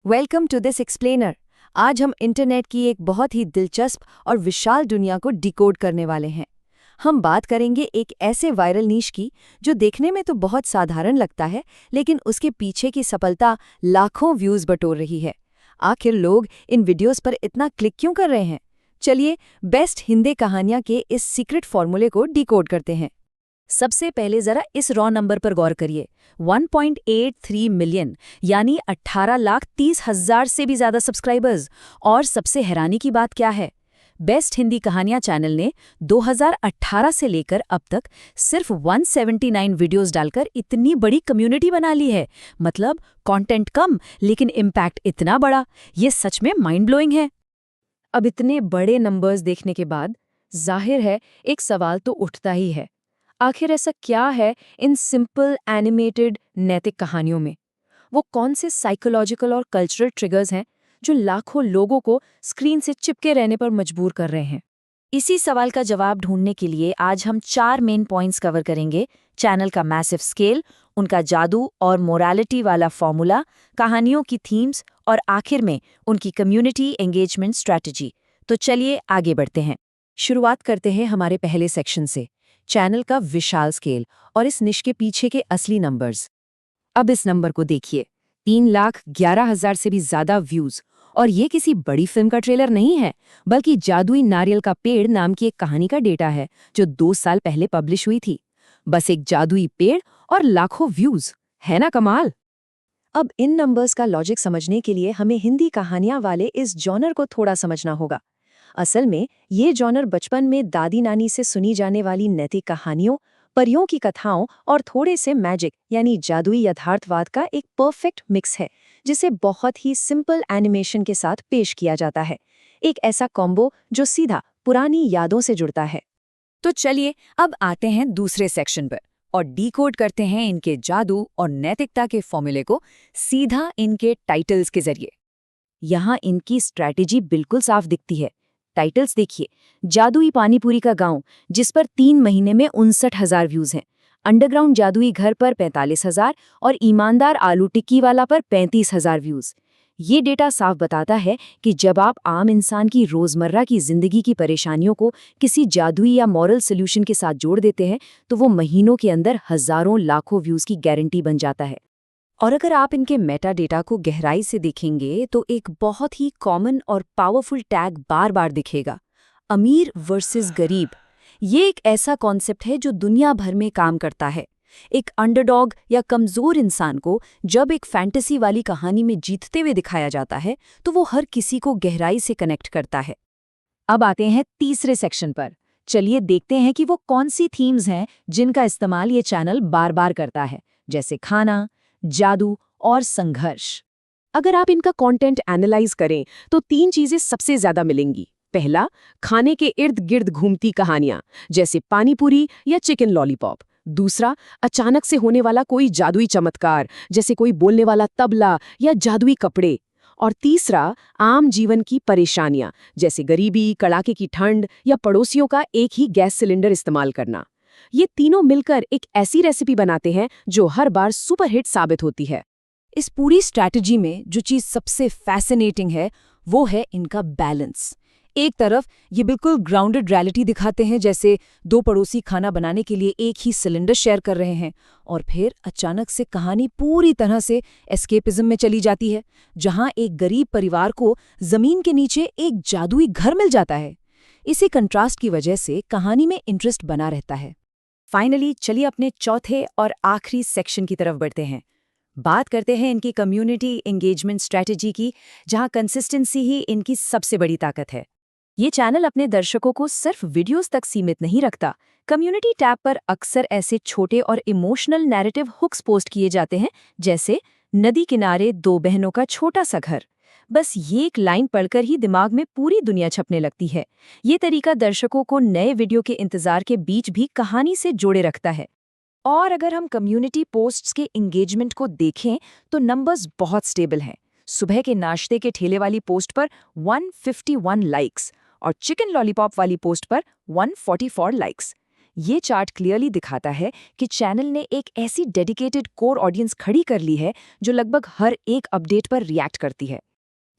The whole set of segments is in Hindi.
Welcome to this explainer. आज हम इंटरनेट की एक बहुत ही दिलचस्प और विशाल दुनिया को डिकोड करने वाले हैं। हम बात करेंगे एक ऐसे वायरल नीश की जो देखने में तो बहुत साधारण लगता है, लेकिन उसके पीछे की सफलता लाखों व्यूज बटोर रही है। आखिर लोग इन वीडियोस पर इतना क्लिक क्यों कर रहे हैं? चलिए बेस्ट हिंदी कहानियां के इस सीक्रेट फॉर्मूले को डिकोड करते हैं। सबसे पहले जरा इस रॉ नंबर पर गौर करिए, 1.83 मिलियन, यानी 18,30,000 से भी ज्यादा सब्सक्राइबर्स। और सबसे हैरानी की बात क्या है? बेस्ट हिंदी कहानियां चैनल ने 2018 से लेकर अब तक सिर्फ 179 वीडियोस डालकर इतनी बड़ी कम्युनिटी बना ली है। मतलब कंटेंट कम लेकिन इम्पैक्ट इतना बड़ा। ये सच में माइंड ब्लोइंग है। अब इतने बड़े नंबर्स देखने के बाद जाहिर है एक सवाल तो उठता ही है, आखिर ऐसा क्या है इन सिंपल एनिमेटेड नैतिक कहानियों में? वो कौन से साइकोलॉजिकल और कल्चरल ट्रिगर्स हैं जो लाखों लोगों को स्क्रीन से चिपके रहने पर मजबूर कर रहे हैं? इसी सवाल का जवाब ढूंढने के लिए आज हम 4 मेन पॉइंट्स कवर करेंगे: चैनल का मैसिव स्केल, उनका जादू और मोरालिटी वाला फॉर्मूला, कहानियों की थीम्स और आखिर में उनकी कम्युनिटी एंगेजमेंट स्ट्रैटेजी। तो चलिए आगे बढ़ते हैं। शुरुआत करते हैं हमारे पहले सेक्शन से, चैनल का विशाल स्केल और इस निश के पीछे के असली नंबर्स। अब इस नंबर को देखिए, 3,11,000 से भी ज्यादा व्यूज। और ये किसी बड़ी फिल्म का ट्रेलर नहीं है, बल्कि जादुई नारियल का पेड़ नाम की एक कहानी का डेटा है जो 2 साल पहले पब्लिश हुई थी। बस एक जादुई पेड़ और लाखों व्यूज, है ना कमाल? अब इन नंबर्स का लॉजिक समझने के लिए हमें हिंदी कहानियां वाले इस जॉनर को थोड़ा समझना होगा। असल में ये जॉनर बचपन में दादी नानी से सुनी जाने वाली नैतिक कहानियों, परियों की कथाओं और थोड़े से मैजिक यानी जादुई यथार्थवाद का एक परफेक्ट मिक्स है, जिसे बहुत ही सिंपल एनिमेशन के साथ पेश किया जाता है। एक ऐसा कॉम्बो जो सीधा पुरानी यादों से जुड़ता है। तो चलिए अब आते हैं दूसरे सेक्शन पर और डिकोड करते हैं इनके जादू और नैतिकता के फॉर्मूले को सीधा इनके टाइटल्स के जरिए। यहाँ इनकी स्ट्रैटेजी बिल्कुल साफ दिखती है। टाइटल्स देखिए, जादुई पानीपुरी का गांव, जिस पर 3 महीने में 59,000 व्यूज हैं। अंडरग्राउंड जादुई घर पर 45,000 और ईमानदार आलू टिक्की वाला पर 35,000 व्यूज। ये डेटा साफ बताता है कि जब आप आम इंसान की रोजमर्रा की जिंदगी की परेशानियों को किसी जादुई या मॉरल सोल्यूशन के साथ जोड़ देते हैं, तो वो महीनों के अंदर हजारों लाखों व्यूज की गारंटी बन जाता है। और अगर आप इनके मेटा डेटा को गहराई से देखेंगे तो एक बहुत ही कॉमन और पावरफुल टैग बार बार दिखेगा: अमीर वर्सेस गरीब। ये एक ऐसा कॉन्सेप्ट है जो दुनिया भर में काम करता है। एक अंडरडॉग या कमजोर इंसान को जब एक फैंटेसी वाली कहानी में जीतते हुए दिखाया जाता है तो वो हर किसी को गहराई से कनेक्ट करता है। अब आते हैं तीसरे सेक्शन पर। चलिए देखते हैं कि वो कौन सी थीम्स हैं जिनका इस्तेमाल ये चैनल बार बार करता है, जैसे खाना, जादू और संघर्ष। अगर आप इनका कंटेंट एनालाइज करें तो 3 चीजें सबसे ज्यादा मिलेंगी। पहला, खाने के इर्द गिर्द घूमती कहानियां, जैसे पानीपुरी या चिकन लॉलीपॉप। दूसरा, अचानक से होने वाला कोई जादुई चमत्कार, जैसे कोई बोलने वाला तबला या जादुई कपड़े। और तीसरा, आम जीवन की परेशानियां, जैसे गरीबी, कड़ाके की ठंड या पड़ोसियों का एक ही गैस सिलेंडर इस्तेमाल करना। ये तीनों मिलकर एक ऐसी रेसिपी बनाते हैं जो हर बार सुपरहिट साबित होती है। इस पूरी स्ट्रैटेजी में जो चीज सबसे फैसिनेटिंग है वो है इनका बैलेंस। एक तरफ ये बिल्कुल ग्राउंडेड रियलिटी दिखाते हैं, जैसे 2 पड़ोसी खाना बनाने के लिए एक ही सिलेंडर शेयर कर रहे हैं, और फिर अचानक से कहानी पूरी तरह से एस्केपिज्म में चली जाती है, जहां एक गरीब परिवार को जमीन के नीचे एक जादुई घर मिल जाता है। इसी कंट्रास्ट की वजह से कहानी में इंटरेस्ट बना रहता है। फाइनली चलिए अपने चौथे और आखिरी सेक्शन की तरफ बढ़ते हैं। बात करते हैं इनकी कम्युनिटी एंगेजमेंट स्ट्रैटेजी की, जहां कंसिस्टेंसी ही इनकी सबसे बड़ी ताकत है। ये चैनल अपने दर्शकों को सिर्फ वीडियोस तक सीमित नहीं रखता। कम्युनिटी टैब पर अक्सर ऐसे छोटे और इमोशनल नैरेटिव हुक्स पोस्ट किए जाते हैं, जैसे नदी किनारे 2 बहनों का छोटा सा घर। बस ये एक लाइन पढ़कर ही दिमाग में पूरी दुनिया छपने लगती है। ये तरीका दर्शकों को नए वीडियो के इंतजार के बीच भी कहानी से जोड़े रखता है। और अगर हम कम्युनिटी पोस्ट्स के एंगेजमेंट को देखें तो नंबर्स बहुत स्टेबल हैं। सुबह के नाश्ते के ठेले वाली पोस्ट पर 151 लाइक्स और चिकन लॉलीपॉप वाली पोस्ट पर 144 लाइक्स। ये चार्ट क्लियरली दिखाता है कि चैनल ने एक ऐसी डेडिकेटेड कोर ऑडियंस खड़ी कर ली है जो लगभग हर एक अपडेट पर रिएक्ट करती है।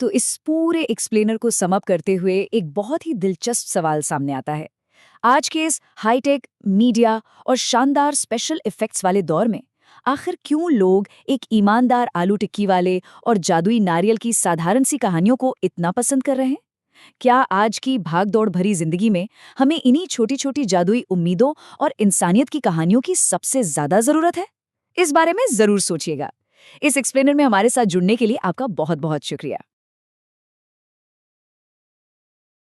तो इस पूरे एक्सप्लेनर को सम अप करते हुए एक बहुत ही दिलचस्प सवाल सामने आता है। आज के इस हाईटेक, मीडिया और शानदार स्पेशल इफेक्ट्स वाले दौर में आखिर क्यों लोग एक ईमानदार आलू टिक्की वाले और जादुई नारियल की साधारण सी कहानियों को इतना पसंद कर रहे हैं? क्या आज की भागदौड़ भरी जिंदगी में हमें इन्हीं छोटी छोटी जादुई उम्मीदों और इंसानियत की कहानियों की सबसे ज्यादा जरूरत है? इस बारे में जरूर सोचिएगा। इस एक्सप्लेनर में हमारे साथ जुड़ने के लिए आपका बहुत बहुत शुक्रिया।